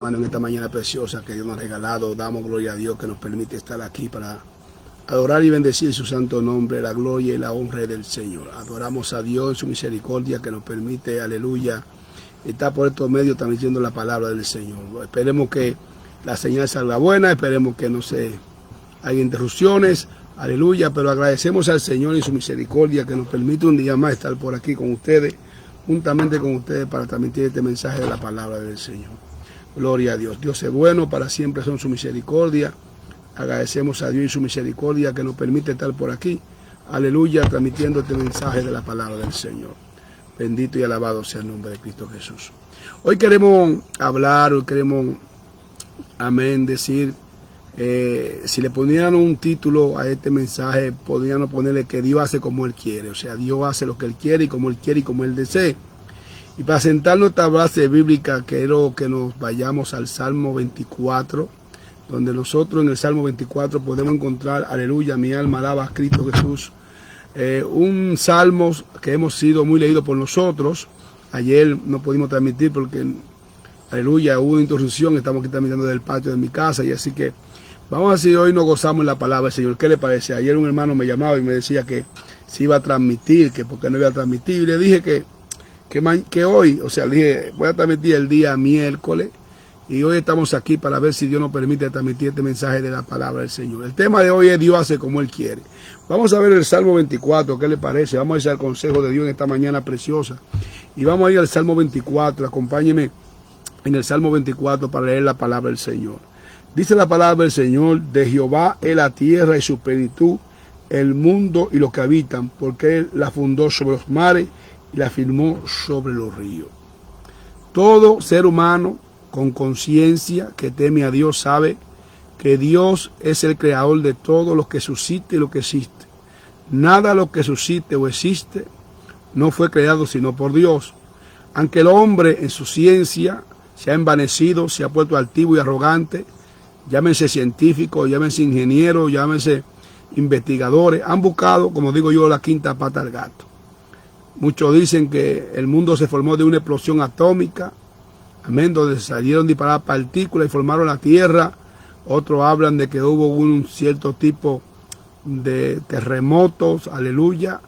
Hermano, en esta mañana preciosa que Dios nos ha regalado, damos gloria a Dios que nos permite estar aquí para adorar y bendecir su santo nombre, la gloria y la honra del Señor. Adoramos a Dios en su misericordia que nos permite, aleluya, estar por estos medios transmitiendo la palabra del Señor. Esperemos que la señal salga buena, esperemos que no se haya interrupciones, aleluya, pero agradecemos al Señor y su misericordia que nos permite un día más estar por aquí con ustedes, juntamente con ustedes para transmitir este mensaje de la palabra del Señor. Gloria a Dios. Dios es bueno, para siempre son su misericordia. Agradecemos a Dios y su misericordia que nos permite estar por aquí. Aleluya, transmitiendo este mensaje de la palabra del Señor. Bendito y alabado sea el nombre de Cristo Jesús. Hoy queremos hablar, hoy queremos, amén, decir, si le ponieran un título a este mensaje, podríamos ponerle que Dios hace como Él quiere. O sea, Dios hace lo que Él quiere y como Él desee. Y para sentar nuestra base bíblica, quiero que nos vayamos al Salmo 24, donde nosotros en el Salmo 24 podemos encontrar, aleluya, mi alma alaba a Cristo Jesús, un salmo que hemos sido muy leído por nosotros. Ayer no pudimos transmitir porque, aleluya, hubo una interrupción, estamos aquí transmitiendo del patio de mi casa, y así que vamos a ver si hoy nos gozamos en la palabra del Señor. ¿Qué le parece? Ayer un hermano me llamaba y me decía que se iba a transmitir, que porque no iba a transmitir, y le dije que hoy, o sea, le dije, voy a transmitir el día miércoles, y hoy estamos aquí para ver si Dios nos permite transmitir este mensaje de la palabra del Señor. El tema de hoy es Dios hace como Él quiere. Vamos a ver el Salmo 24, ¿qué le parece? Vamos a ir al consejo de Dios en esta mañana preciosa, y vamos a ir al Salmo 24, acompáñenme en el Salmo 24 para leer la palabra del Señor. Dice la palabra del Señor: de Jehová es la tierra y su plenitud, el mundo y los que habitan, porque Él la fundó sobre los mares y la firmó sobre los ríos. Todo ser humano con conciencia que teme a Dios sabe que Dios es el creador de todo lo que subsiste y lo que existe. Nada lo que subsiste o existe no fue creado sino por Dios. Aunque el hombre en su ciencia se ha envanecido, se ha puesto altivo y arrogante, llámense científicos, llámense ingenieros, llámense investigadores, han buscado, como digo yo, la quinta pata al gato. Muchos dicen que el mundo se formó de una explosión atómica, amén, donde salieron disparadas partículas y formaron la Tierra. Otros hablan de que hubo un cierto tipo de terremotos, aleluya,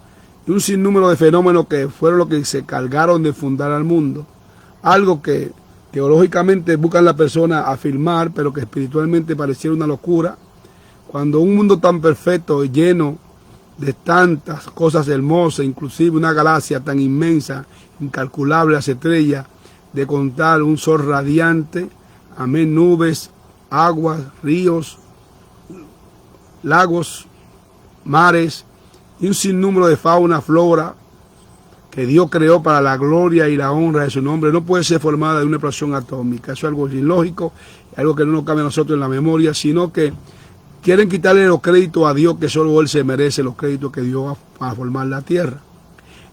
y un sinnúmero de fenómenos que fueron los que se cargaron de fundar al mundo. Algo que teológicamente buscan la persona afirmar, pero que espiritualmente pareciera una locura. Cuando un mundo tan perfecto y lleno de tantas cosas hermosas, inclusive una galaxia tan inmensa, incalculable las estrellas, de contar un sol radiante, amén, nubes, aguas, ríos, lagos, mares, y un sinnúmero de fauna, flora, que Dios creó para la gloria y la honra de su nombre, no puede ser formada de una explosión atómica. Eso es algo ilógico, algo que no nos cabe a nosotros en la memoria, sino que quieren quitarle los créditos a Dios, que solo Él se merece los créditos que dio para formar la tierra.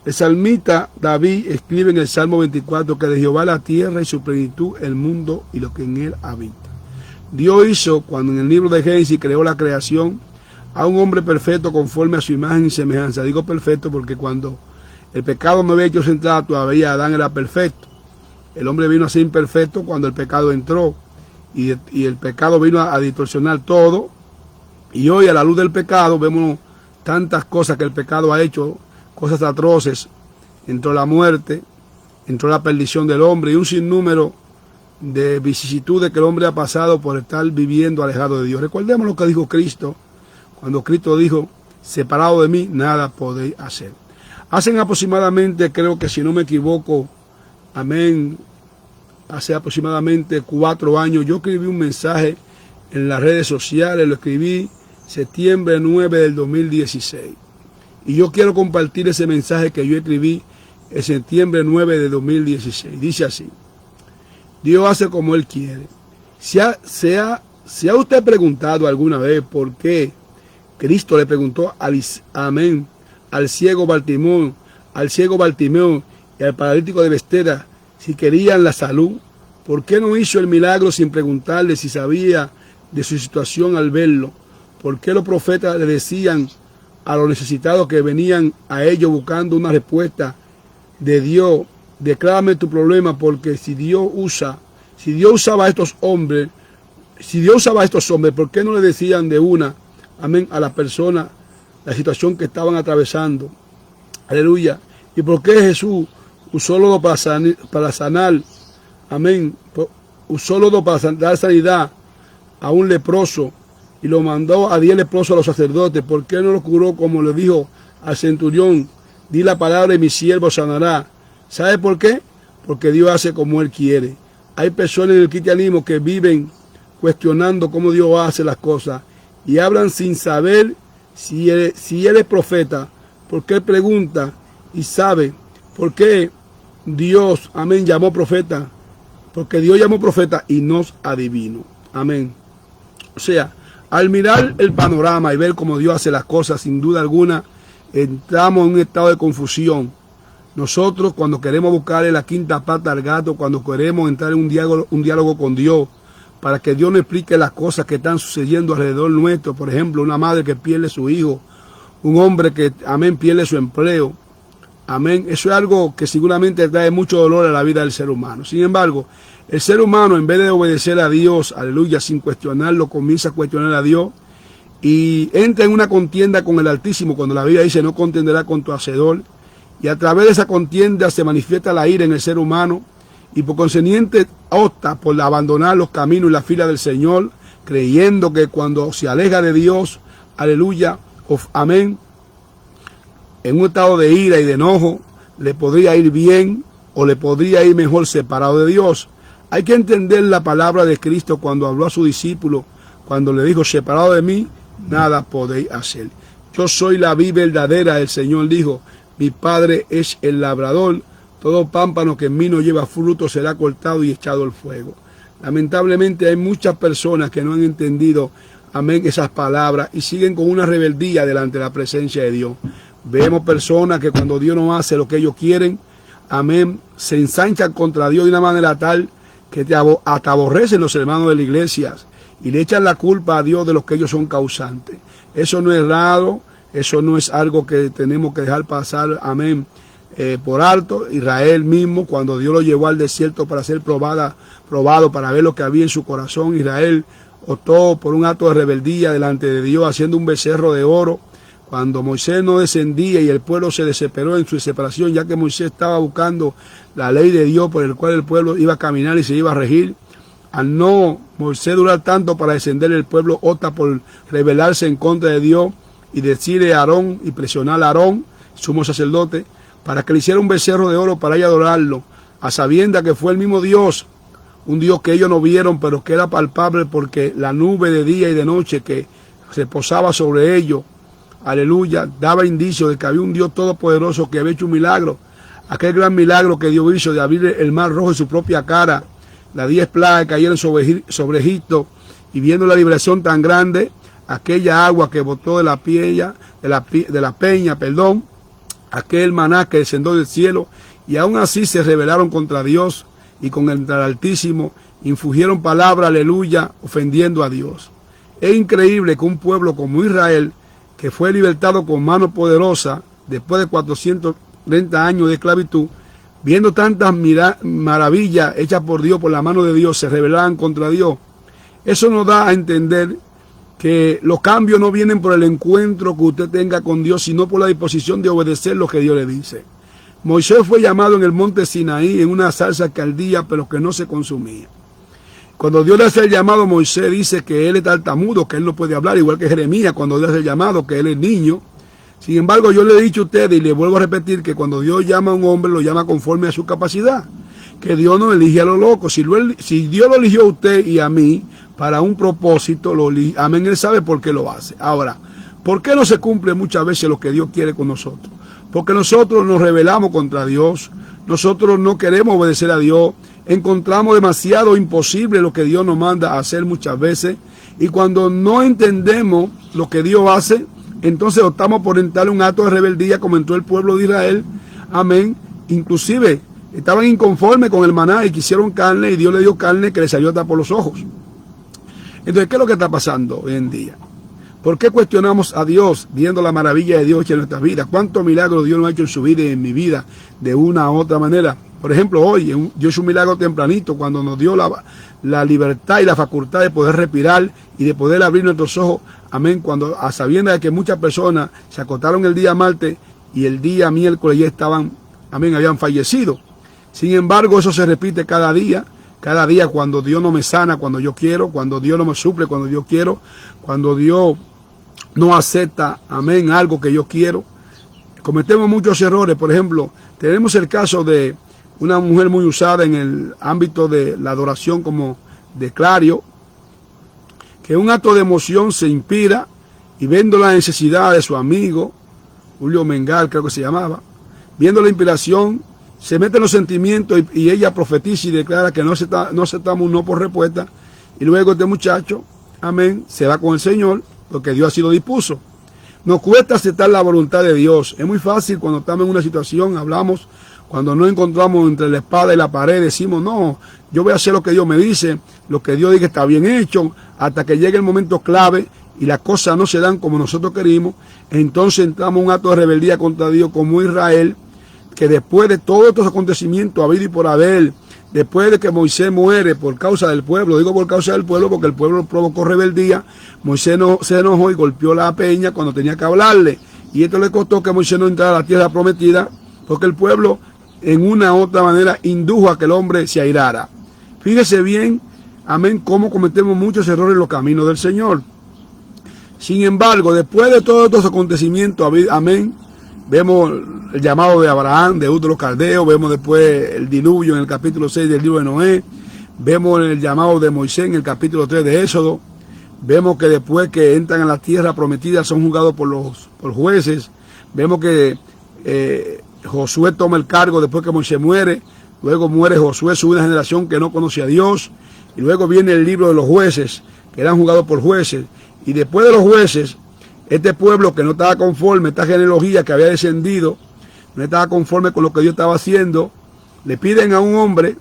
El salmista David escribe en el Salmo 24 que de Jehová la tierra y su plenitud, el mundo y lo que en él habita. Dios hizo, cuando en el libro de Génesis creó la creación, a un hombre perfecto conforme a su imagen y semejanza. Digo perfecto porque cuando el pecado no había hecho entrar, todavía Adán era perfecto. El hombre vino a ser imperfecto cuando el pecado entró, y el pecado vino a distorsionar todo. Y hoy, a la luz del pecado, vemos tantas cosas que el pecado ha hecho, cosas atroces. Entró la muerte, entró la perdición del hombre y un sinnúmero de vicisitudes que el hombre ha pasado por estar viviendo alejado de Dios. Recordemos lo que dijo Cristo, cuando Cristo dijo: separado de mí, nada podéis hacer. Hacen aproximadamente, creo que si no me equivoco, amén, hace aproximadamente 4 años, yo escribí un mensaje en las redes sociales, lo escribí septiembre 9 del 2016. Y yo quiero compartir ese mensaje que yo escribí en septiembre 9 de 2016. Dice así: Dios hace como Él quiere. ¿Se ha usted preguntado alguna vez por qué Cristo le preguntó al ciego Bartimeo y al paralítico de Betesda si querían la salud? ¿Por qué no hizo el milagro sin preguntarle si sabía de su situación al verlo? ¿Por qué los profetas le decían a los necesitados que venían a ellos buscando una respuesta de Dios: declárame tu problema, porque si Dios usa Si Dios usaba a estos hombres, ¿por qué no le decían de una, amén, a la persona la situación que estaban atravesando? Aleluya. ¿Y por qué Jesús usó lodo para sanar? Amén. Usó lodo para dar sanidad a un leproso y lo mandó a 10 leprosos a los sacerdotes. ¿Por qué no lo curó como le dijo al centurión? Di la palabra y mi siervo sanará. ¿Sabe por qué? Porque Dios hace como Él quiere. Hay personas en el cristianismo que viven cuestionando cómo Dios hace las cosas y hablan sin saber si él es profeta, porque Él pregunta y sabe por qué Dios, amén, llamó profeta, porque Dios llamó profeta y nos adivino, amén. O sea, al mirar el panorama y ver cómo Dios hace las cosas, sin duda alguna, entramos en un estado de confusión. Nosotros cuando queremos buscarle la quinta pata al gato, cuando queremos entrar en un diálogo con Dios, para que Dios nos explique las cosas que están sucediendo alrededor nuestro, por ejemplo, una madre que pierde su hijo, un hombre que, amén, pierde su empleo, amén, eso es algo que seguramente trae mucho dolor a la vida del ser humano. Sin embargo, el ser humano, en vez de obedecer a Dios, aleluya, sin cuestionarlo, comienza a cuestionar a Dios y entra en una contienda con el Altísimo, cuando la Biblia dice no contenderá con tu hacedor, y a través de esa contienda se manifiesta la ira en el ser humano, y por consiguiente opta por abandonar los caminos y la fila del Señor, creyendo que cuando se aleja de Dios, aleluya, amén, en un estado de ira y de enojo, le podría ir bien o le podría ir mejor separado de Dios. Hay que entender la palabra de Cristo cuando habló a su discípulo, cuando le dijo, separado de mí, nada podéis hacer. Yo soy la vid verdadera, el Señor dijo, mi Padre es el labrador, todo pámpano que en mí no lleva fruto será cortado y echado al fuego. Lamentablemente hay muchas personas que no han entendido, amén, esas palabras y siguen con una rebeldía delante de la presencia de Dios. Vemos personas que cuando Dios no hace lo que ellos quieren, amén, se ensanchan contra Dios de una manera tal que hasta aborrecen los hermanos de la iglesia y le echan la culpa a Dios de lo que ellos son causantes. Eso no es raro, eso no es algo que tenemos que dejar pasar, amén, por alto. Israel mismo, cuando Dios lo llevó al desierto para ser probado para ver lo que había en su corazón, Israel optó por un acto de rebeldía delante de Dios, haciendo un becerro de oro. Cuando Moisés no descendía y el pueblo se desesperó en su separación, ya que Moisés estaba buscando la ley de Dios por el cual el pueblo iba a caminar y se iba a regir, al no Moisés durar tanto para descender, el pueblo opta por rebelarse en contra de Dios y decirle a Aarón y presionar a Aarón, sumo sacerdote, para que le hiciera un becerro de oro para ir a adorarlo, a sabienda que fue el mismo Dios, un Dios que ellos no vieron, pero que era palpable porque la nube de día y de noche que reposaba sobre ellos, aleluya, daba indicio de que había un Dios todopoderoso que había hecho un milagro, aquel gran milagro que Dios hizo de abrir el mar rojo en su propia cara, las 10 plagas cayeron sobre Egipto, y viendo la liberación tan grande, aquella agua que botó de la peña, aquel maná que descendió del cielo, y aún así se rebelaron contra Dios y con el Altísimo, infugieron palabra, aleluya, ofendiendo a Dios. Es increíble que un pueblo como Israel, que fue libertado con mano poderosa después de 430 años de esclavitud, viendo tantas maravillas hechas por Dios, por la mano de Dios, se rebelaban contra Dios. Eso nos da a entender que los cambios no vienen por el encuentro que usted tenga con Dios, sino por la disposición de obedecer lo que Dios le dice. Moisés fue llamado en el monte Sinaí en una salsa que ardía, pero que no se consumía. Cuando Dios le hace el llamado, Moisés dice que él es tartamudo, que él no puede hablar, igual que Jeremías cuando Dios hace el llamado, que él es niño. Sin embargo, yo le he dicho a ustedes y le vuelvo a repetir que cuando Dios llama a un hombre, lo llama conforme a su capacidad. Que Dios no elige a los locos. Si Dios lo eligió a usted y a mí para un propósito, amén, Él sabe por qué lo hace. Ahora, ¿por qué no se cumple muchas veces lo que Dios quiere con nosotros? Porque nosotros nos rebelamos contra Dios, nosotros no queremos obedecer a Dios, encontramos demasiado imposible lo que Dios nos manda a hacer muchas veces, y cuando no entendemos lo que Dios hace, entonces optamos por entrar en un acto de rebeldía como entró el pueblo de Israel, amén. Inclusive estaban inconformes con el maná y quisieron carne, y Dios le dio carne que le salió hasta por los ojos. Entonces, ¿qué es lo que está pasando hoy en día? ¿Por qué cuestionamos a Dios viendo la maravilla de Dios en nuestras vidas? ¿Cuántos milagros Dios nos ha hecho en su vida y en mi vida de una u otra manera? Por ejemplo, hoy Dios hizo un milagro tempranito cuando nos dio la libertad y la facultad de poder respirar y de poder abrir nuestros ojos. Amén. Cuando a sabiendas de que muchas personas se acostaron el día martes y el día miércoles ya estaban, amén, habían fallecido. Sin embargo, eso se repite cada día cuando Dios no me sana, cuando yo quiero, cuando Dios no me suple, cuando yo quiero, cuando Dios no acepta, amén, algo que yo quiero. Cometemos muchos errores. Por ejemplo, tenemos el caso de una mujer muy usada en el ámbito de la adoración como de Clario, que un acto de emoción se inspira y viendo la necesidad de su amigo, Julio Mengal creo que se llamaba, viendo la inspiración, se mete en los sentimientos y ella profetiza y declara que no aceptamos un no por respuesta, y luego este muchacho, amén, se va con el Señor, porque Dios así lo dispuso. Nos cuesta aceptar la voluntad de Dios. Es muy fácil cuando estamos en una situación, hablamos, cuando no encontramos entre la espada y la pared, decimos, no, yo voy a hacer lo que Dios me dice, lo que Dios diga está bien hecho, hasta que llegue el momento clave y las cosas no se dan como nosotros querimos. Entonces entramos en un acto de rebeldía contra Dios como Israel, que después de todos estos acontecimientos habido y por haber, después de que Moisés muere por causa del pueblo, digo por causa del pueblo porque el pueblo provocó rebeldía, Moisés se enojó y golpeó la peña cuando tenía que hablarle. Y esto le costó que Moisés no entrara a la tierra prometida, porque el pueblo en una u otra manera indujo a que el hombre se airara. Fíjese bien, amén, cómo cometemos muchos errores en los caminos del Señor. Sin embargo, después de todos estos acontecimientos, amén, vemos el llamado de Abraham, de Ur de los Caldeos, vemos después el diluvio en el capítulo 6 del libro de Noé, vemos el llamado de Moisés en el capítulo 3 de Éxodo, vemos que después que entran a la tierra prometida son juzgados por jueces, vemos que Josué toma el cargo después que Moisés muere, luego muere Josué, sube una generación que no conoce a Dios, y luego viene el libro de los jueces, que eran juzgados por jueces, y después de los jueces, este pueblo que no estaba conforme, esta genealogía que había descendido, no estaba conforme con lo que Dios estaba haciendo, le piden a un hombre,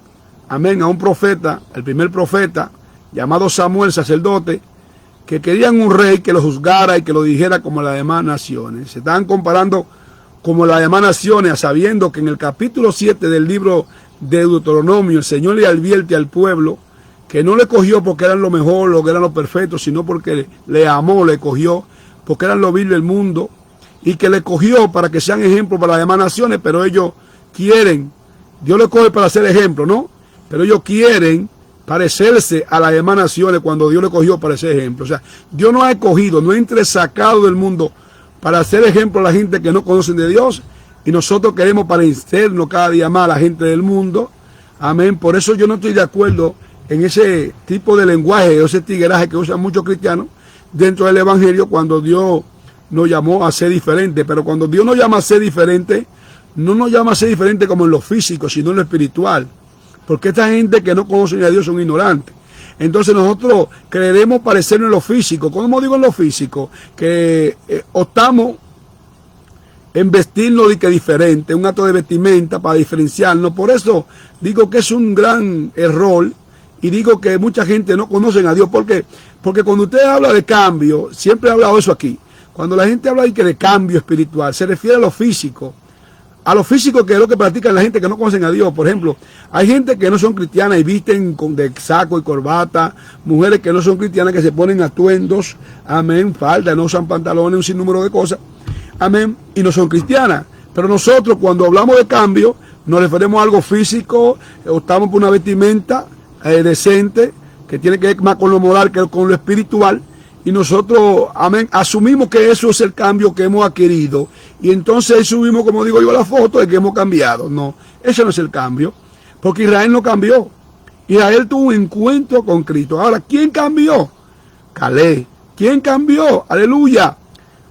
amén, a un profeta, el primer profeta, llamado Samuel, sacerdote, que querían un rey que lo juzgara y que lo dijera como las demás naciones. Se estaban comparando como las demás naciones, sabiendo que en el capítulo 7 del libro de Deuteronomio, el Señor le advierte al pueblo que no le cogió porque eran lo mejor, lo que eran lo perfecto, sino porque le amó, le cogió, porque eran lo vil del mundo, y que le cogió para que sean ejemplos para las demás naciones, pero ellos quieren, Dios le coge para ser ejemplo, ¿no? Pero ellos quieren parecerse a las demás naciones cuando Dios le cogió para ser ejemplo. O sea, Dios no ha escogido, no ha entresacado del mundo para hacer ejemplo a la gente que no conocen de Dios, y nosotros queremos parecernos cada día más a la gente del mundo. Amén. Por eso yo no estoy de acuerdo en ese tipo de lenguaje, ese tigueraje que usan muchos cristianos dentro del evangelio, cuando Dios nos llamó a ser diferente. Pero cuando Dios nos llama a ser diferente, no nos llama a ser diferente como en lo físico, sino en lo espiritual, porque esta gente que no conoce a Dios son ignorantes. Entonces nosotros queremos parecernos en lo físico. ¿Cómo digo en lo físico? Que optamos en vestirnos de que diferente, un acto de vestimenta para diferenciarnos. Por eso digo que es un gran error. Y digo que mucha gente no conoce a Dios. ¿Por qué? Porque cuando usted habla de cambio, siempre he hablado eso aquí, cuando la gente habla de cambio espiritual, se refiere a lo físico que es lo que practican la gente que no conocen a Dios. Por ejemplo, hay gente que no son cristianas y visten de saco y corbata, mujeres que no son cristianas que se ponen atuendos, amén, falda, no usan pantalones, un sinnúmero de cosas, amén, y no son cristianas. Pero nosotros cuando hablamos de cambio, nos referimos a algo físico, optamos por una vestimenta decente, que tiene que ver más con lo moral que con lo espiritual, y nosotros, amén, asumimos que eso es el cambio que hemos adquirido, y entonces subimos, como digo yo, la foto de que hemos cambiado. No, ese no es el cambio, porque Israel no cambió. Israel tuvo un encuentro con Cristo. Ahora, ¿quién cambió? Caleb. ¿Quién cambió? Aleluya.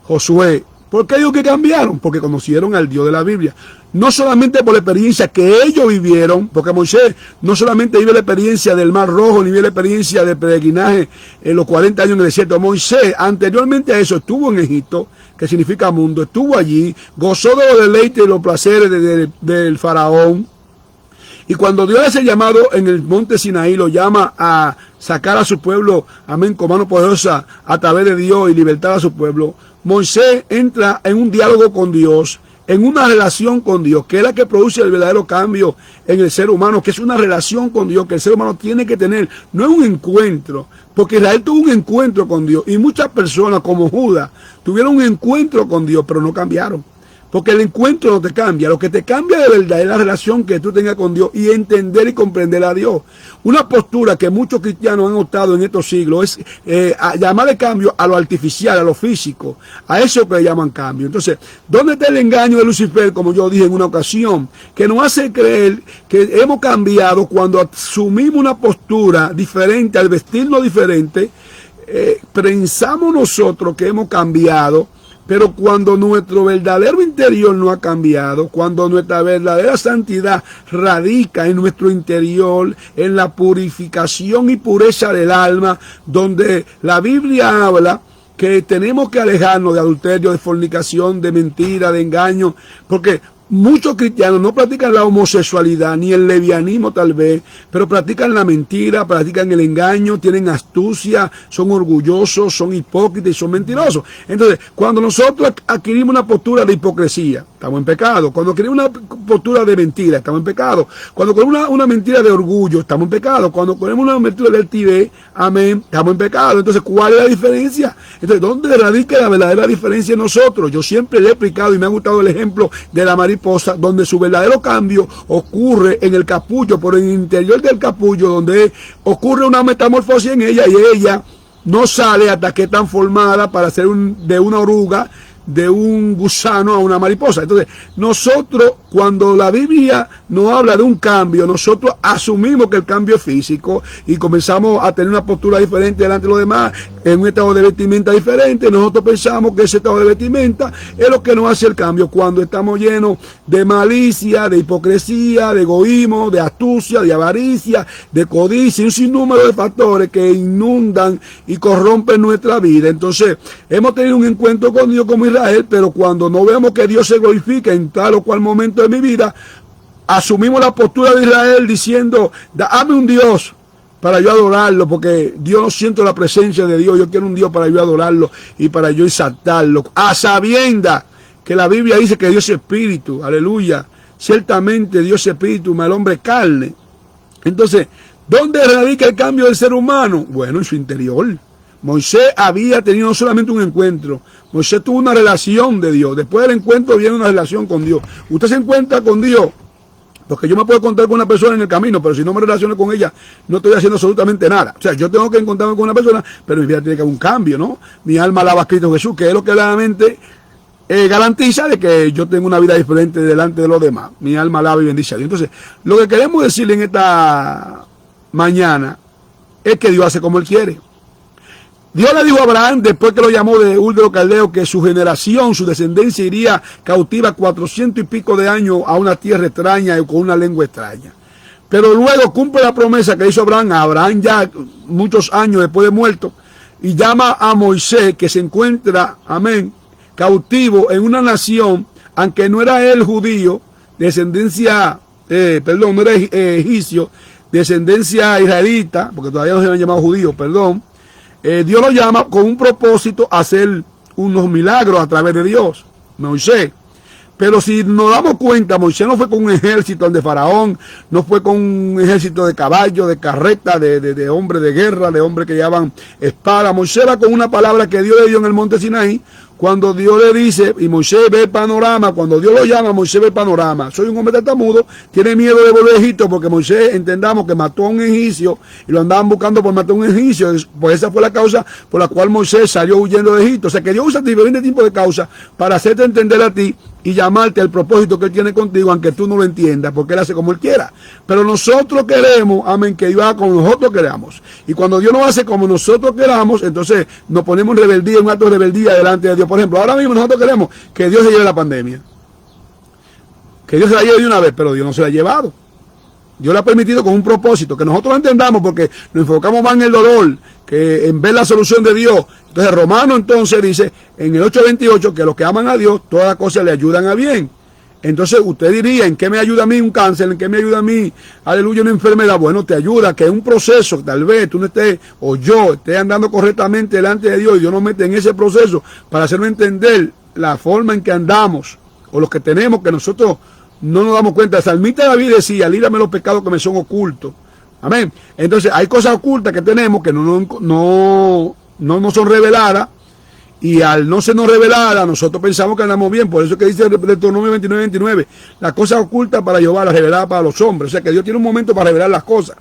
Josué. ¿Por qué digo que cambiaron? Porque conocieron al Dios de la Biblia. No solamente por la experiencia que ellos vivieron, porque Moisés no solamente vive la experiencia del Mar Rojo, ni vive la experiencia del peregrinaje en los 40 años en el desierto. Moisés, anteriormente a eso, estuvo en Egipto, que significa mundo, estuvo allí, gozó de los deleites y los placeres del faraón. Y cuando Dios hace llamado en el monte Sinaí, lo llama a sacar a su pueblo, amén, con mano poderosa, a través de Dios y libertar a su pueblo, Moisés entra en un diálogo con Dios en una relación con Dios, que es la que produce el verdadero cambio en el ser humano, que es una relación con Dios que el ser humano tiene que tener, no es un encuentro, porque Israel tuvo un encuentro con Dios y muchas personas como Judas tuvieron un encuentro con Dios, pero no cambiaron. Porque el encuentro no te cambia, lo que te cambia de verdad es la relación que tú tengas con Dios y entender y comprender a Dios. Una postura que muchos cristianos han optado en estos siglos es llamarle cambio a lo artificial, a lo físico, a eso que le llaman cambio. Entonces, ¿dónde está el engaño de Lucifer, como yo dije en una ocasión? Que nos hace creer que hemos cambiado cuando asumimos una postura diferente, al vestirnos diferente, pensamos nosotros que hemos cambiado. Pero cuando nuestro verdadero interior no ha cambiado, cuando nuestra verdadera santidad radica en nuestro interior, en la purificación y pureza del alma, donde la Biblia habla que tenemos que alejarnos de adulterio, de fornicación, de mentira, de engaño, porque muchos cristianos no practican la homosexualidad, ni el lesbianismo tal vez, pero practican la mentira, practican el engaño, tienen astucia, son orgullosos, son hipócritas y son mentirosos. Entonces, cuando nosotros adquirimos una postura de hipocresía, estamos en pecado. Cuando adquirimos una postura de mentira, estamos en pecado. Cuando tenemos una mentira de orgullo, estamos en pecado. Cuando tenemos una mentira de altivez, amén, estamos en pecado. Entonces, ¿cuál es la diferencia? Entonces, ¿dónde radica la verdadera diferencia en nosotros? Yo siempre le he explicado y me ha gustado el ejemplo de la mariposa, donde su verdadero cambio ocurre en el capullo, por el interior del capullo, donde ocurre una metamorfosis en ella y ella no sale hasta que es transformada para ser de una oruga, de un gusano a una mariposa. Entonces, nosotros, cuando la Biblia nos habla de un cambio, nosotros asumimos que el cambio es físico y comenzamos a tener una postura diferente delante de los demás, en un estado de vestimenta diferente. Nosotros pensamos que ese estado de vestimenta es lo que nos hace el cambio, cuando estamos llenos de malicia, de hipocresía, de egoísmo, de astucia, de avaricia, de codicia, un sinnúmero de factores que inundan y corrompen nuestra vida. Entonces, hemos tenido un encuentro con Dios como Israel, pero cuando no vemos que Dios se glorifica en tal o cual momento de mi vida, asumimos la postura de Israel diciendo, dame un Dios para yo adorarlo, porque Dios no siento la presencia de Dios, yo quiero un Dios para yo adorarlo y para yo exaltarlo, a sabienda que la Biblia dice que Dios es espíritu, aleluya, ciertamente Dios es espíritu, mas el hombre es carne. Entonces, ¿dónde radica el cambio del ser humano? Bueno, en su interior. Moisés había tenido no solamente un encuentro, Moisés tuvo una relación de Dios. Después del encuentro viene una relación con Dios. Usted se encuentra con Dios, porque yo me puedo encontrar con una persona en el camino, pero si no me relaciono con ella, no estoy haciendo absolutamente nada. O sea, yo tengo que encontrarme con una persona, pero mi vida tiene que haber un cambio, ¿no? Mi alma alaba a Cristo Jesús, que es lo que realmente garantiza de que yo tengo una vida diferente delante de los demás. Mi alma alaba y bendice a Dios. Entonces, lo que queremos decirle en esta mañana es que Dios hace como Él quiere. Dios le dijo a Abraham, después que lo llamó de Ur de los Caldeos, que su generación, su descendencia iría cautiva 400 y pico de años a una tierra extraña y con una lengua extraña. Pero luego cumple la promesa que hizo Abraham, ya muchos años después de muerto, y llama a Moisés, que se encuentra, amén, cautivo en una nación, aunque no era él judío, descendencia, no era egipcio, descendencia israelita, porque todavía no se habían llamado judíos, Dios lo llama con un propósito a hacer unos milagros a través de Dios, Moisés. Pero si nos damos cuenta, Moisés no fue con un ejército de Faraón, no fue con un ejército de caballos, de carretas, de hombres de guerra, de hombres que llevaban espada. Moisés va con una palabra que Dios le dio en el monte Sinaí, cuando Dios le dice, y Moisés ve el panorama, cuando Dios lo llama, Moisés ve el panorama. Soy un hombre tartamudo, tiene miedo de volver a Egipto, porque Moisés, entendamos que mató a un egipcio, y lo andaban buscando por matar a un egipcio, pues esa fue la causa por la cual Moisés salió huyendo de Egipto. O sea que Dios usa diferentes tipos de causas para hacerte entender a ti y llamarte al propósito que Él tiene contigo, aunque tú no lo entiendas, porque Él hace como Él quiera. Pero nosotros queremos, amén, que Dios haga como nosotros queramos. Y cuando Dios no hace como nosotros queramos, entonces nos ponemos en rebeldía, un acto de rebeldía delante de Dios. Por ejemplo, ahora mismo nosotros queremos que Dios se lleve la pandemia. Que Dios se la lleve de una vez, pero Dios no se la ha llevado. Dios la ha permitido con un propósito, que nosotros lo entendamos, porque nos enfocamos más en el dolor que en ver la solución de Dios. Entonces Romano entonces dice en el 8:28 que los que aman a Dios, todas las cosas le ayudan a bien. Entonces usted diría, ¿en qué me ayuda a mí un cáncer? ¿En qué me ayuda a mí, aleluya, una enfermedad? Bueno, te ayuda, que es un proceso, tal vez tú no estés, o yo esté andando correctamente delante de Dios, y Dios nos mete en ese proceso para hacernos entender la forma en que andamos o los que tenemos, que nosotros no nos damos cuenta. El salmista David decía, líbrame los pecados que me son ocultos. Amén. Entonces hay cosas ocultas que tenemos que no nos son reveladas, y al no sernos reveladas, nosotros pensamos que andamos bien. Por eso que dice Deuteronomio 29:29, las cosas ocultas para Jehová, las reveladas para los hombres. O sea que Dios tiene un momento para revelar las cosas.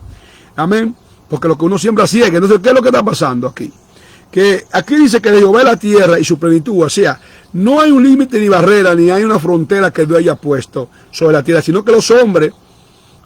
Amén. Porque lo que uno siembra ciega. Entonces, ¿qué es lo que está pasando aquí? Que aquí dice que de Jehová es la tierra y su plenitud. O sea, no hay un límite ni barrera, ni hay una frontera que Dios haya puesto sobre la tierra, sino que los hombres,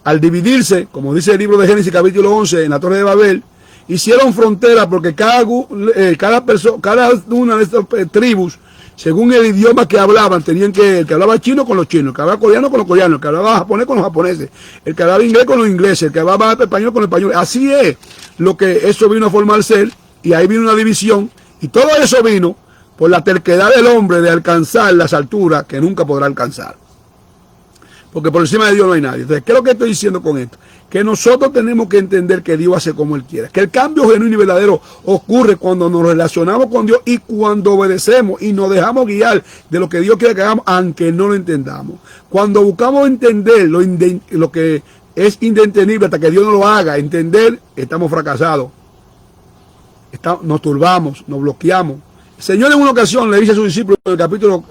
al dividirse, como dice el libro de Génesis capítulo 11, en la Torre de Babel, hicieron frontera porque cada una de estas tribus, según el idioma que hablaban, tenían que, el que hablaba chino con los chinos, el que hablaba coreano con los coreanos, el que hablaba japonés con los japoneses, el que hablaba inglés con los ingleses, el que hablaba español con los españoles. Así es lo que eso vino a formar ser, y ahí vino una división, y todo eso vino por la terquedad del hombre de alcanzar las alturas que nunca podrá alcanzar. Porque por encima de Dios no hay nadie. Entonces, ¿qué es lo que estoy diciendo con esto? Que nosotros tenemos que entender que Dios hace como Él quiera. Que el cambio genuino y verdadero ocurre cuando nos relacionamos con Dios y cuando obedecemos y nos dejamos guiar de lo que Dios quiere que hagamos, aunque no lo entendamos. Cuando buscamos entender lo que es indetenible hasta que Dios no lo haga entender, estamos fracasados. Nos turbamos, nos bloqueamos. El Señor en una ocasión le dice a sus discípulos en el capítulo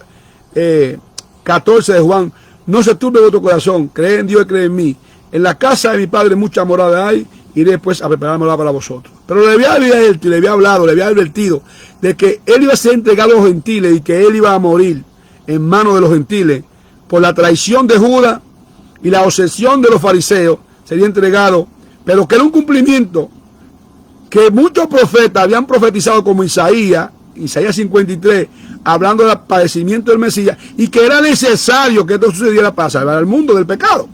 14 de Juan: no se turbe vuestro corazón, cree en Dios y cree en mí. En la casa de mi Padre mucha morada hay, iré pues a preparármela para vosotros. Pero le había abierto, le había hablado, le había advertido de que Él iba a ser entregado a los gentiles y que Él iba a morir en manos de los gentiles por la traición de Judas y la obsesión de los fariseos. Sería entregado, pero que era un cumplimiento que muchos profetas habían profetizado, como Isaías 53, hablando del padecimiento del Mesías, y que era necesario que esto sucediera para salvar al mundo del pecado.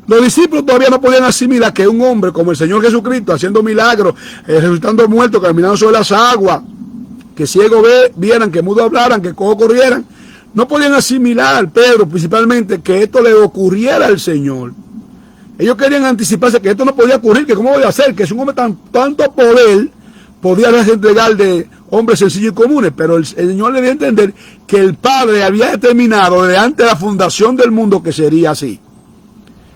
Los discípulos todavía no podían asimilar que un hombre como el Señor Jesucristo, haciendo milagros, resucitando muertos, caminando sobre las aguas, que ciegos vieran, que mudos hablaran, que cojos corrieran, no podían asimilar, Pedro principalmente, que esto le ocurriera al Señor. Ellos querían anticiparse que esto no podía ocurrir, que cómo voy a hacer, que es un hombre tanto poder, podía entregar de hombres sencillos y comunes, pero el Señor le dio a entender que el Padre había determinado desde antes de la fundación del mundo que sería así.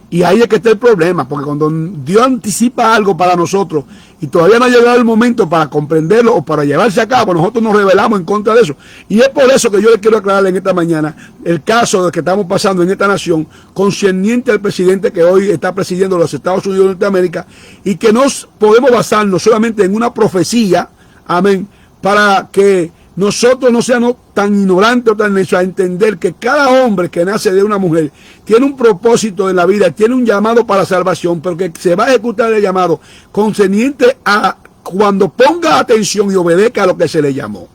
Y ahí es que está el problema, porque cuando Dios anticipa algo para nosotros y todavía no ha llegado el momento para comprenderlo o para llevarse a cabo, nosotros nos rebelamos en contra de eso. Y es por eso que yo les quiero aclarar en esta mañana el caso de que estamos pasando en esta nación, concerniente al presidente que hoy está presidiendo los Estados Unidos de Norteamérica, y que no podemos basarnos solamente en una profecía, amén, para que nosotros no seamos tan ignorantes o tan necios a entender que cada hombre que nace de una mujer tiene un propósito en la vida, tiene un llamado para salvación, pero que se va a ejecutar el llamado concerniente a cuando ponga atención y obedezca a lo que se le llamó.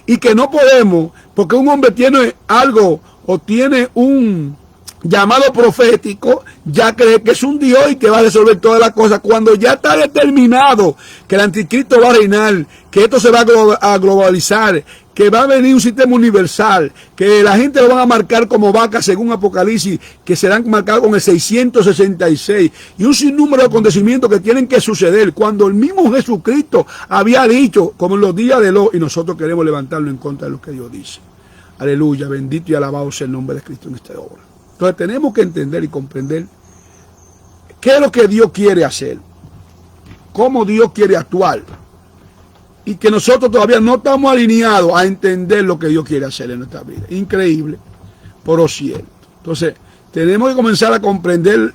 Y que no podemos, porque un hombre tiene algo o tiene un llamado profético, ya cree que es un Dios y que va a resolver todas las cosas, cuando ya está determinado que el anticristo va a reinar, que esto se va a globalizar, que va a venir un sistema universal, que la gente lo van a marcar como vaca según Apocalipsis, que serán marcados con el 666, y un sinnúmero de acontecimientos que tienen que suceder, cuando el mismo Jesucristo había dicho, como en los días de Lot, y nosotros queremos levantarlo en contra de lo que Dios dice. Aleluya, bendito y alabado sea el nombre de Cristo en esta obra. Entonces tenemos que entender y comprender qué es lo que Dios quiere hacer, cómo Dios quiere actuar, y que nosotros todavía no estamos alineados a entender lo que Dios quiere hacer en nuestra vida. Increíble, pero cierto. Entonces tenemos que comenzar a comprender.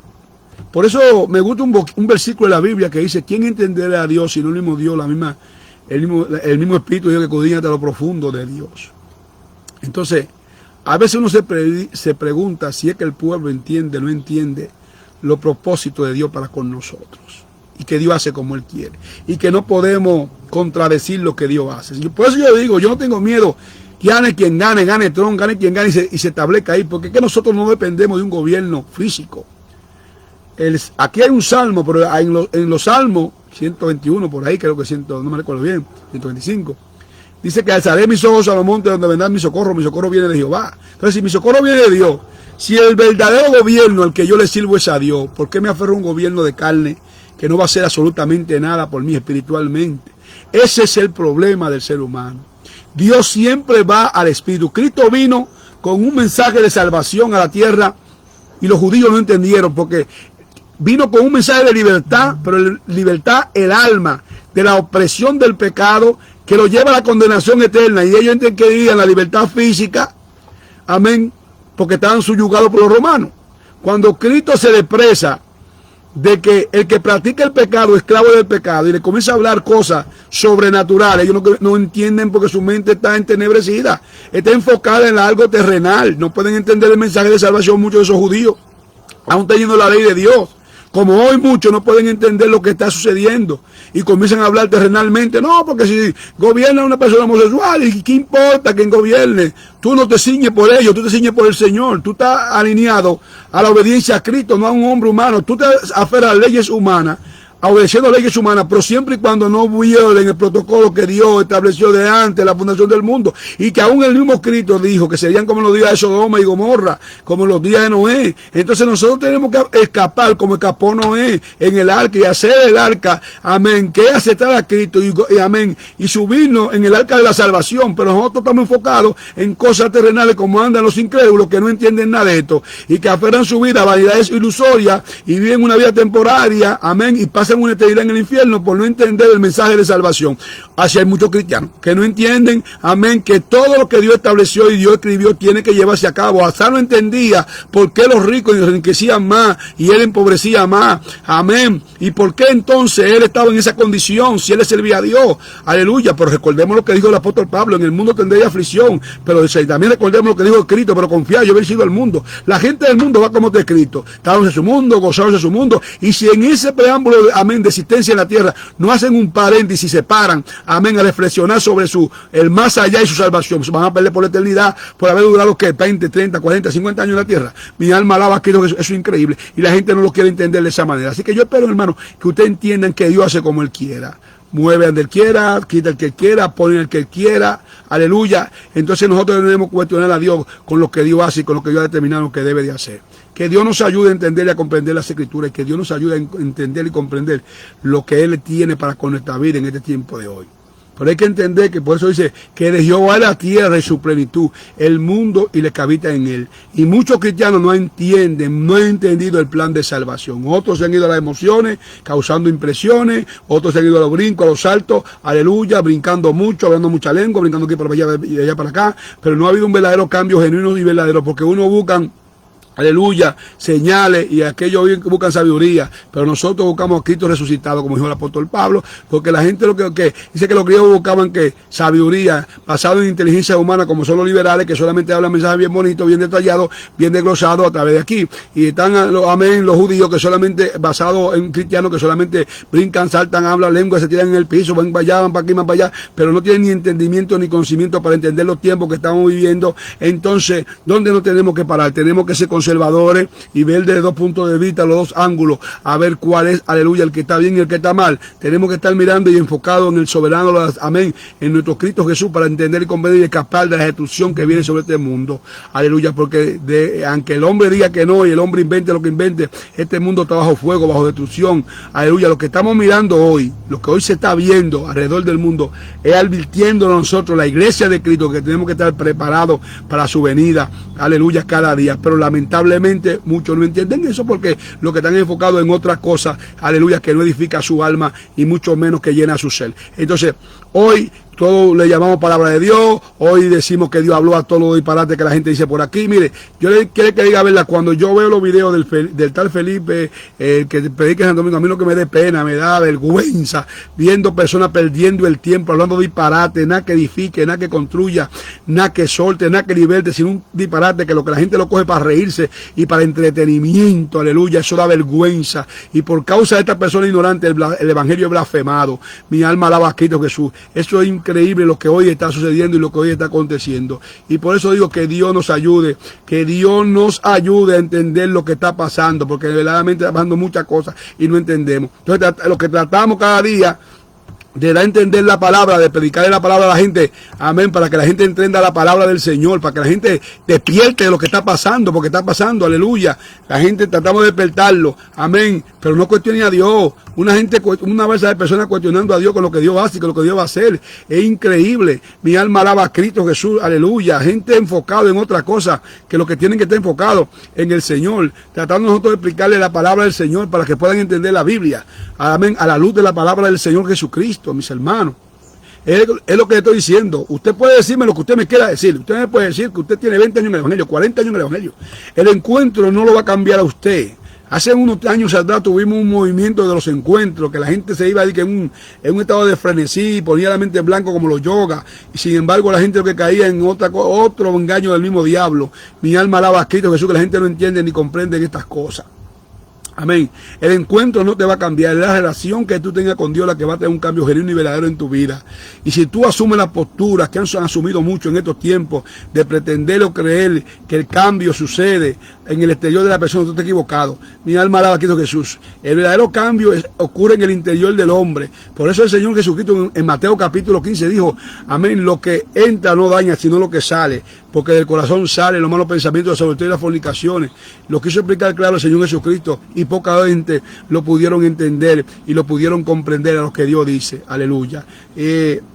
Por eso me gusta un versículo de la Biblia que dice: ¿quién entenderá a Dios si no el mismo Dios, el mismo Espíritu de Dios que escudriña hasta lo profundo de Dios? Entonces, a veces uno se pregunta si es que el pueblo entiende o no entiende los propósitos de Dios para con nosotros. Y que Dios hace como Él quiere. Y que no podemos contradecir lo que Dios hace. Por eso yo digo, yo no tengo miedo. Gane quien gane, gane Trump, gane quien gane y se establezca ahí. Porque es que nosotros no dependemos de un gobierno físico. Aquí hay un salmo, pero en los salmos, 121 por ahí, creo que no me recuerdo bien, 125. Dice que alzaré mis ojos a los montes donde vendrá mi socorro viene de Jehová. Entonces, si mi socorro viene de Dios, si el verdadero gobierno al que yo le sirvo es a Dios, ¿por qué me aferro a un gobierno de carne que no va a hacer absolutamente nada por mí espiritualmente? Ese es el problema del ser humano. Dios siempre va al Espíritu. Cristo vino con un mensaje de salvación a la tierra y los judíos no entendieron porque vino con un mensaje de libertad, pero libertad el alma, de la opresión del pecado que lo lleva a la condenación eterna y ellos entendían la libertad física, amén, porque estaban subyugados por los romanos. Cuando Cristo se le expresa de que el que practica el pecado es esclavo del pecado y le comienza a hablar cosas sobrenaturales, ellos no entienden porque su mente está entenebrecida, está enfocada en algo terrenal, no pueden entender el mensaje de salvación muchos de esos judíos, aún teniendo la ley de Dios. Como hoy muchos no pueden entender lo que está sucediendo y comienzan a hablar terrenalmente. No, porque si gobierna una persona homosexual, ¿y qué importa quién gobierne? Tú no te ciñes por ellos, tú te ciñes por el Señor. Tú estás alineado a la obediencia a Cristo, no a un hombre humano. Tú te aferras a leyes humanas, obedeciendo leyes humanas, pero siempre y cuando no violen el protocolo que Dios estableció de antes de la fundación del mundo, y que aún el mismo Cristo dijo que serían como los días de Sodoma y Gomorra, como los días de Noé. Entonces nosotros tenemos que escapar como escapó Noé en el arca, y hacer el arca, amén, que es aceptar a Cristo y amén, y subirnos en el arca de la salvación. Pero nosotros estamos enfocados en cosas terrenales, como andan los incrédulos que no entienden nada de esto y que aferran su vida a vanidades ilusorias y viven una vida temporaria, amén, y pasan una eternidad en el infierno por no entender el mensaje de salvación. Así hay muchos cristianos que no entienden, amén, que todo lo que Dios estableció y Dios escribió tiene que llevarse a cabo. Hasta no entendía por qué los ricos enriquecían más y él empobrecía más, amén, y por qué entonces él estaba en esa condición si él le servía a Dios, aleluya. Pero recordemos lo que dijo el apóstol Pablo: en el mundo tendréis aflicción, pero también recordemos lo que dijo Cristo: pero confiad, yo he vencido al mundo. La gente del mundo va como de Cristo, estándose en su mundo, gozándose de su mundo, y si en ese preámbulo, amén, de existencia en la tierra, no hacen un paréntesis, se paran, amén, a reflexionar sobre el más allá y su salvación, se van a perder por la eternidad, por haber durado, ¿qué? 20, 30, 40, 50 años en la tierra. Mi alma alaba a Cristo, eso es increíble, y la gente no lo quiere entender de esa manera. Así que yo espero, hermano, que ustedes entiendan que Dios hace como Él quiera. Mueve donde Él quiera, quita el que Él quiera, pone el que Él quiera, aleluya. Entonces nosotros debemos cuestionar a Dios con lo que Dios hace y con lo que Dios ha determinado que debe de hacer. Que Dios nos ayude a entender y a comprender las Escrituras, y que Dios nos ayude a entender y comprender lo que Él tiene para con nuestra vida en este tiempo de hoy. Pero hay que entender que por eso dice que de Jehová es la tierra y su plenitud, el mundo y lo que habita en él. Y muchos cristianos no entienden, no han entendido el plan de salvación. Otros se han ido a las emociones, causando impresiones. Otros se han ido a los brincos, a los saltos, aleluya, brincando mucho, hablando mucha lengua, brincando aquí para allá y allá para acá. Pero no ha habido un verdadero cambio genuino y verdadero, porque uno buscan, aleluya, señales, y aquellos buscan sabiduría, pero nosotros buscamos a Cristo resucitado, como dijo el apóstol Pablo, porque la gente lo que dice que los griegos buscaban que sabiduría basado en inteligencia humana, como son los liberales, que solamente hablan mensajes bien bonitos, bien detallados, bien desglosados a través de aquí. Y están, amén, los judíos que solamente basados en cristianos, que solamente brincan, saltan, hablan lengua, se tiran en el piso, van para allá, van para aquí, van para allá, pero no tienen ni entendimiento ni conocimiento para entender los tiempos que estamos viviendo. Entonces, ¿dónde nos tenemos que parar? Tenemos que ser conservadores y ver desde dos puntos de vista, los dos ángulos, a ver cuál es, aleluya, el que está bien y el que está mal. Tenemos que estar mirando y enfocados en el soberano, amén, en nuestro Cristo Jesús, para entender y comprender y escapar de la destrucción que viene sobre este mundo, aleluya, porque aunque el hombre diga que no y el hombre invente lo que invente, este mundo está bajo fuego, bajo destrucción, aleluya. Lo que estamos mirando hoy, lo que hoy se está viendo alrededor del mundo, es advirtiendo a nosotros, la iglesia de Cristo, que tenemos que estar preparados para su venida, aleluya, cada día. Pero lamentablemente muchos no entienden eso, porque lo que están enfocados en otras cosas, aleluya, que no edifica su alma y mucho menos que llena su ser. Entonces, hoy todo le llamamos palabra de Dios, hoy decimos que Dios habló a todos los disparates que la gente dice por aquí. Mire, yo le quiero que diga, ¿verdad? Cuando yo veo los videos del tal Felipe, que predica en Santo Domingo, a mí lo que me da pena, me da vergüenza, viendo personas perdiendo el tiempo, hablando disparate, nada que edifique, nada que construya, nada que solte, nada que liberte, sino un disparate que lo que la gente lo coge para reírse y para entretenimiento, aleluya. Eso da vergüenza, y por causa de esta persona ignorante el evangelio es blasfemado. Mi alma alaba a Cristo Jesús. Eso es increíble lo que hoy está sucediendo y lo que hoy está aconteciendo. Y por eso digo que Dios nos ayude, a entender lo que está pasando, porque verdaderamente está pasando muchas cosas y no entendemos. Entonces, lo que tratamos cada día de dar a entender la palabra, de predicarle la palabra a la gente, amén, para que la gente entienda la palabra del Señor, para que la gente despierte de lo que está pasando, porque está pasando, aleluya. La gente tratamos de despertarlo, amén, pero no cuestione a Dios. Una vez hay personas cuestionando a Dios con lo que Dios hace y con lo que Dios va a hacer. Es increíble. Mi alma alaba a Cristo Jesús, aleluya. Gente enfocada en otra cosa que lo que tienen que estar enfocados en el Señor, tratando nosotros de explicarle la palabra del Señor para que puedan entender la Biblia, amén, a la luz de la palabra del Señor Jesucristo. Mis hermanos, es lo que le estoy diciendo. Usted puede decirme lo que usted me quiera decir. Usted me puede decir que usted tiene 20 años en el Evangelio, 40 años en el Evangelio. El encuentro no lo va a cambiar a usted. Hace unos años atrás tuvimos un movimiento de los encuentros, que la gente se iba a decir que en un estado de frenesí, ponía la mente en blanco como los yoga, y sin embargo la gente lo que caía en otro engaño del mismo diablo. Mi alma alaba a Cristo Jesús, que la gente no entiende ni comprende estas cosas. Amén. El encuentro no te va a cambiar, es la relación que tú tengas con Dios la que va a tener un cambio genuino y verdadero en tu vida. Y si tú asumes las posturas que han asumido mucho en estos tiempos de pretender o creer que el cambio sucede en el exterior de la persona, tú estás equivocado. Mi alma alaba a Cristo Jesús. El verdadero cambio ocurre en el interior del hombre. Por eso el Señor Jesucristo en Mateo capítulo 15 dijo, amén, lo que entra no daña, sino lo que sale. Porque del corazón salen los malos pensamientos, sobre todo las fornicaciones. Lo quiso explicar claro el Señor Jesucristo y poca gente lo pudieron entender y lo pudieron comprender a lo que Dios dice. Aleluya.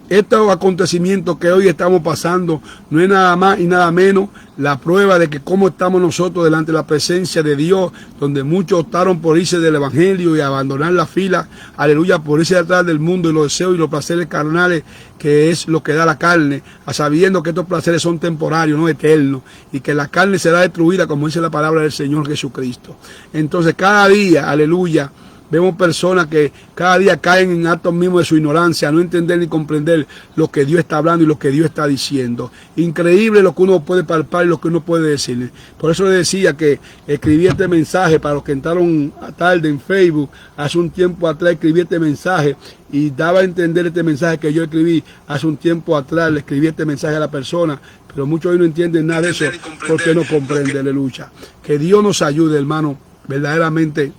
Estos acontecimientos que hoy estamos pasando no es nada más y nada menos la prueba de que cómo estamos nosotros delante de la presencia de Dios, donde muchos optaron por irse del Evangelio y abandonar la fila, aleluya, por irse detrás del mundo y los deseos y los placeres carnales, que es lo que da la carne, sabiendo que estos placeres son temporarios, no eternos, y que la carne será destruida, como dice la palabra del Señor Jesucristo. Entonces cada día, aleluya, vemos personas que cada día caen en actos mismos de su ignorancia, no entender ni comprender lo que Dios está hablando y lo que Dios está diciendo. Increíble lo que uno puede palpar y lo que uno puede decirle. Por eso le decía que escribí este mensaje para los que entraron tarde en Facebook. Hace un tiempo atrás escribí este mensaje y daba a entender este mensaje que yo escribí hace un tiempo atrás. Le escribí este mensaje a la persona, pero muchos hoy no entienden nada de eso porque no comprenden, aleluya. Que Dios nos ayude, hermano, verdaderamente.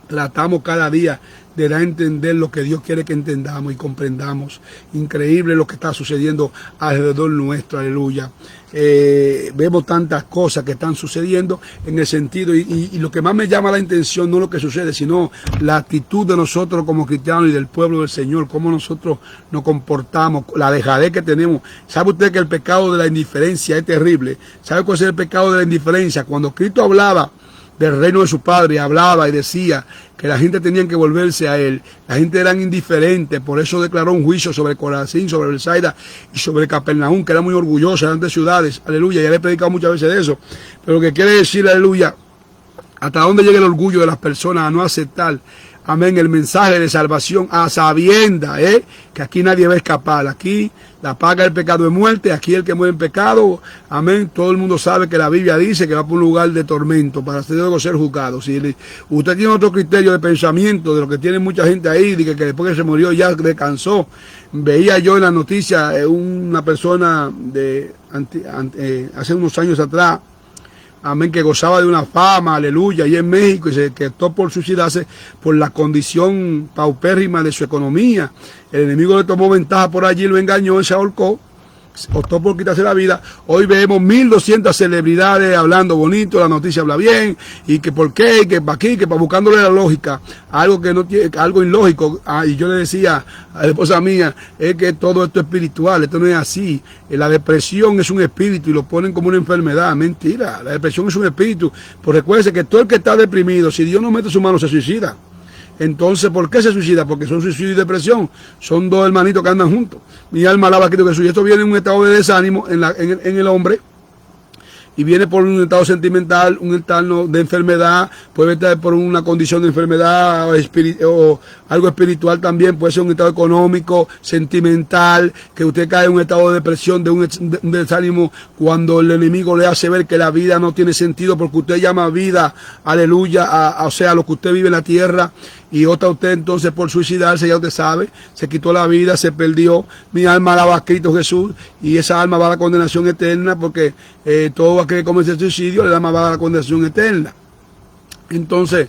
Tratamos cada día de dar a entender lo que Dios quiere que entendamos y comprendamos. Increíble lo que está sucediendo alrededor nuestro, aleluya. Vemos tantas cosas que están sucediendo en el sentido, y lo que más me llama la atención no lo que sucede, sino la actitud de nosotros como cristianos y del pueblo del Señor, cómo nosotros nos comportamos, la dejadez que tenemos. ¿Sabe usted que el pecado de la indiferencia es terrible? ¿Sabe cuál es el pecado de la indiferencia? Cuando Cristo hablaba del reino de su Padre, hablaba y decía que la gente tenía que volverse a Él. La gente eran indiferentes, por eso declaró un juicio sobre Corazín, sobre Betsaida y sobre Capernaum, que era muy orgullosa, eran de ciudades, aleluya, ya le he predicado muchas veces de eso, pero lo que quiere decir, aleluya, hasta dónde llega el orgullo de las personas a no aceptar, amén, el mensaje de salvación a sabienda, que aquí nadie va a escapar. Aquí la paga del pecado es muerte, aquí el que muere en pecado, amén. Todo el mundo sabe que la Biblia dice que va por un lugar de tormento para luego ser juzgado. Si usted tiene otro criterio de pensamiento de lo que tiene mucha gente ahí, de que después que se murió ya descansó. Veía yo en la noticia una persona hace unos años atrás, amén, que gozaba de una fama, aleluya, y en México, y que optó por suicidarse por la condición paupérrima de su economía. El enemigo le tomó ventaja por allí, lo engañó y se ahorcó. Optó por quitarse la vida. Hoy vemos 1200 celebridades hablando bonito, la noticia habla bien, y que por qué, que para aquí, que para buscándole la lógica, algo que no tiene, algo ilógico. Y yo le decía a la esposa mía, es que todo esto es espiritual, esto no es así. La depresión es un espíritu y lo ponen como una enfermedad. Mentira, la depresión es un espíritu. Pues recuérdese que todo el que está deprimido, si Dios no mete su mano, se suicida. Entonces, ¿por qué se suicida? Porque son suicidio y depresión. Son dos hermanitos que andan juntos. Mi alma alaba a Cristo Jesús. Y esto viene en un estado de desánimo en el hombre. Y viene por un estado sentimental, un estado de enfermedad, puede estar por una condición de enfermedad o algo espiritual también, puede ser un estado económico, sentimental, que usted cae en un estado de depresión, de un desánimo, cuando el enemigo le hace ver que la vida no tiene sentido, porque usted llama vida, aleluya, o sea, lo que usted vive en la tierra, y otra usted entonces por suicidarse, ya usted sabe, se quitó la vida, se perdió. Mi alma alaba a Cristo Jesús, y esa alma va a la condenación eterna, porque todo aquel que comete suicidio, el alma va a la condenación eterna. Entonces,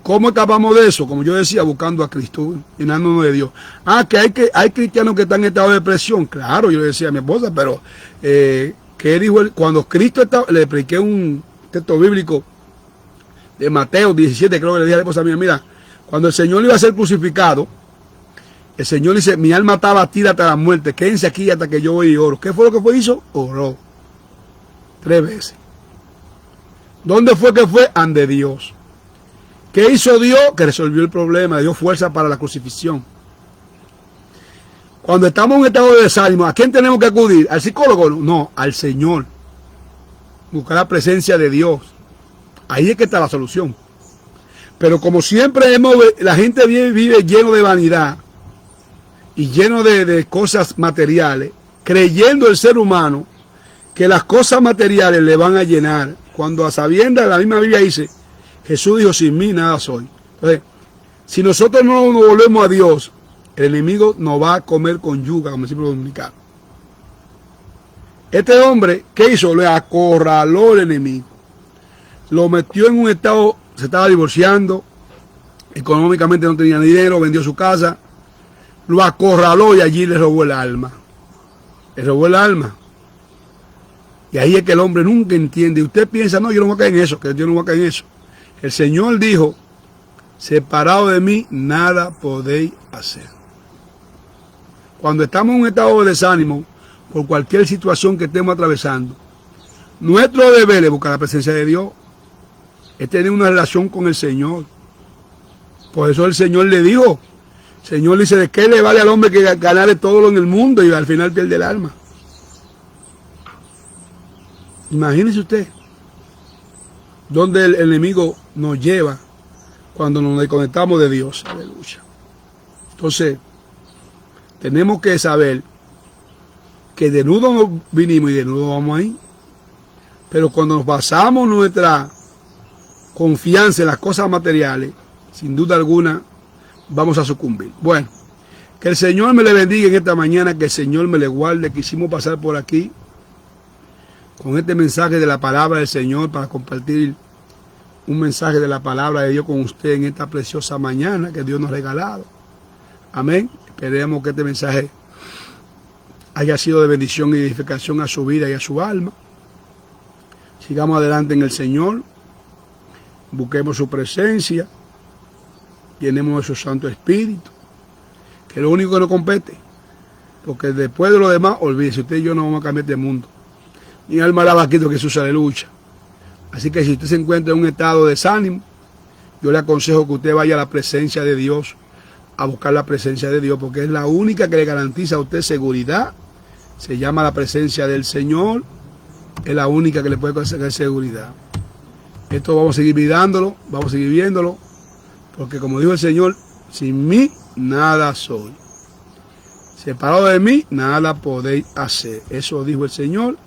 ¿Cómo escapamos de eso? Como yo decía, buscando a Cristo, llenándonos de Dios. Hay cristianos que están en estado de depresión. Claro, yo le decía a mi esposa, pero ¿qué dijo él? Cuando Cristo estaba, le prediqué un texto bíblico de Mateo 17, creo que le dije a la esposa mía, mira, cuando el Señor iba a ser crucificado, el Señor dice, mi alma está batida hasta la muerte, quédense aquí hasta que yo voy y oro. ¿Qué fue lo que hizo? Oró 3 veces. ¿Dónde fue que fue? Ante Dios. ¿Qué hizo Dios? Que resolvió el problema, dio fuerza para la crucifixión. Cuando estamos en un estado de desánimo, ¿a quién tenemos que acudir? ¿Al psicólogo? No, al Señor. Buscar la presencia de Dios. Ahí es que está la solución. Pero como siempre la gente vive lleno de vanidad y lleno de cosas materiales, creyendo el ser humano que las cosas materiales le van a llenar, cuando a sabiendas la misma Biblia dice, Jesús dijo, sin mí nada soy. Entonces, si nosotros no nos volvemos a Dios, el enemigo nos va a comer con yuca, como decimos los dominicanos. Este hombre, ¿qué hizo? Le acorraló el enemigo. Lo metió en un estado, se estaba divorciando, económicamente no tenía dinero, vendió su casa, lo acorraló y allí le robó el alma. Le robó el alma. Y ahí es que el hombre nunca entiende. Y usted piensa, no, yo no voy a caer en eso, que yo no voy a caer en eso. El Señor dijo, separado de mí, nada podéis hacer. Cuando estamos en un estado de desánimo, por cualquier situación que estemos atravesando, nuestro deber es buscar la presencia de Dios, es tener una relación con el Señor. Por eso el Señor le dijo, el Señor dice, ¿de qué le vale al hombre que ganare todo lo en el mundo y al final pierde el alma? Imagínese usted, donde el enemigo nos lleva cuando nos desconectamos de Dios. Aleluya. Entonces, tenemos que saber que desnudos nos vinimos y desnudos vamos ahí. Pero cuando nos basamos nuestra confianza en las cosas materiales, sin duda alguna, vamos a sucumbir. Bueno, que el Señor me le bendiga en esta mañana, que el Señor me le guarde. Quisimos pasar por aquí con este mensaje de la palabra del Señor para compartir un mensaje de la palabra de Dios con usted en esta preciosa mañana que Dios nos ha regalado. Amén. Esperemos que este mensaje haya sido de bendición y edificación a su vida y a su alma. Sigamos adelante en el Señor. Busquemos su presencia. Llenemos de su Santo Espíritu, que es lo único que nos compete. Porque después de lo demás, olvídese, usted y yo no vamos a cambiar de mundo. Mi alma alaba a Cristo Jesús, aleluya. Así que si usted se encuentra en un estado de desánimo, yo le aconsejo que usted vaya a la presencia de Dios, a buscar la presencia de Dios, porque es la única que le garantiza a usted seguridad. Se llama la presencia del Señor, es la única que le puede conseguir seguridad. Esto vamos a seguir mirándolo, vamos a seguir viéndolo, porque como dijo el Señor, sin mí nada soy. Separado de mí, nada podéis hacer. Eso dijo el Señor.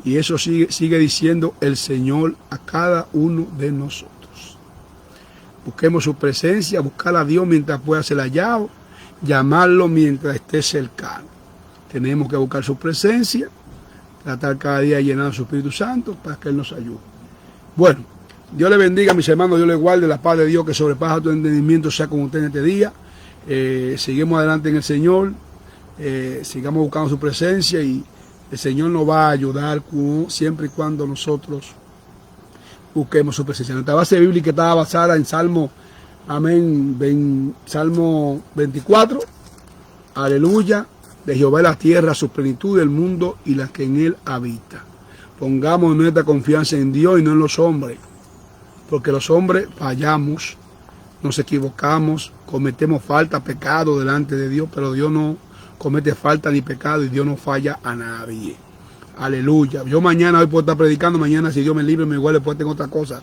Y eso sigue diciendo el Señor a cada uno de nosotros. Busquemos su presencia, buscar a Dios mientras pueda ser hallado, llamarlo mientras esté cercano. Tenemos que buscar su presencia, tratar cada día de llenar su Espíritu Santo para que Él nos ayude. Bueno, Dios le bendiga, mis hermanos, Dios le guarde, la paz de Dios que sobrepasa tu entendimiento sea con usted en este día. Seguimos adelante en el Señor, sigamos buscando su presencia y el Señor nos va a ayudar siempre y cuando nosotros busquemos su presencia. Nuestra base bíblica estaba basada en Salmo, amén, Salmo 24, aleluya, de Jehová es la tierra, su plenitud, el mundo y las que en él habita. Pongamos nuestra confianza en Dios y no en los hombres, porque los hombres fallamos, nos equivocamos, cometemos falta, pecado delante de Dios, pero Dios no comete falta ni pecado y Dios no falla a nadie. Aleluya. Yo mañana, hoy puedo estar predicando, mañana si Dios me libre, me igual después tengo otra cosa.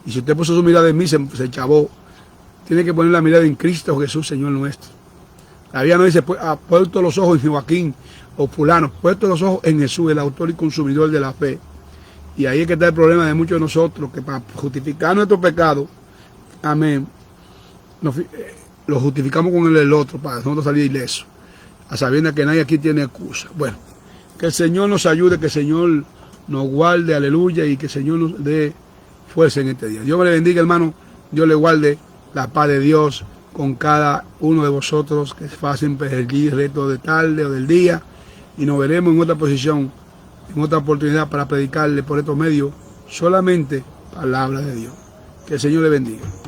Y si usted puso su mirada en mí, se chavó. Tiene que poner la mirada en Cristo Jesús, Señor nuestro. La Biblia no dice, puesto los ojos en Joaquín o fulano, puesto los ojos en Jesús, el autor y consumidor de la fe. Y ahí es que está el problema de muchos de nosotros, que para justificar nuestro pecado, amén, lo justificamos con el otro, para nosotros salir ilesos, a sabiendas que nadie aquí tiene excusa. Bueno, que el Señor nos ayude, que el Señor nos guarde, aleluya, y que el Señor nos dé fuerza en este día. Dios me le bendiga, hermano. Dios le guarde, la paz de Dios con cada uno de vosotros que se hacen el reto de tarde o del día. Y nos veremos en otra posición, en otra oportunidad para predicarle por estos medios solamente palabra de Dios. Que el Señor le bendiga.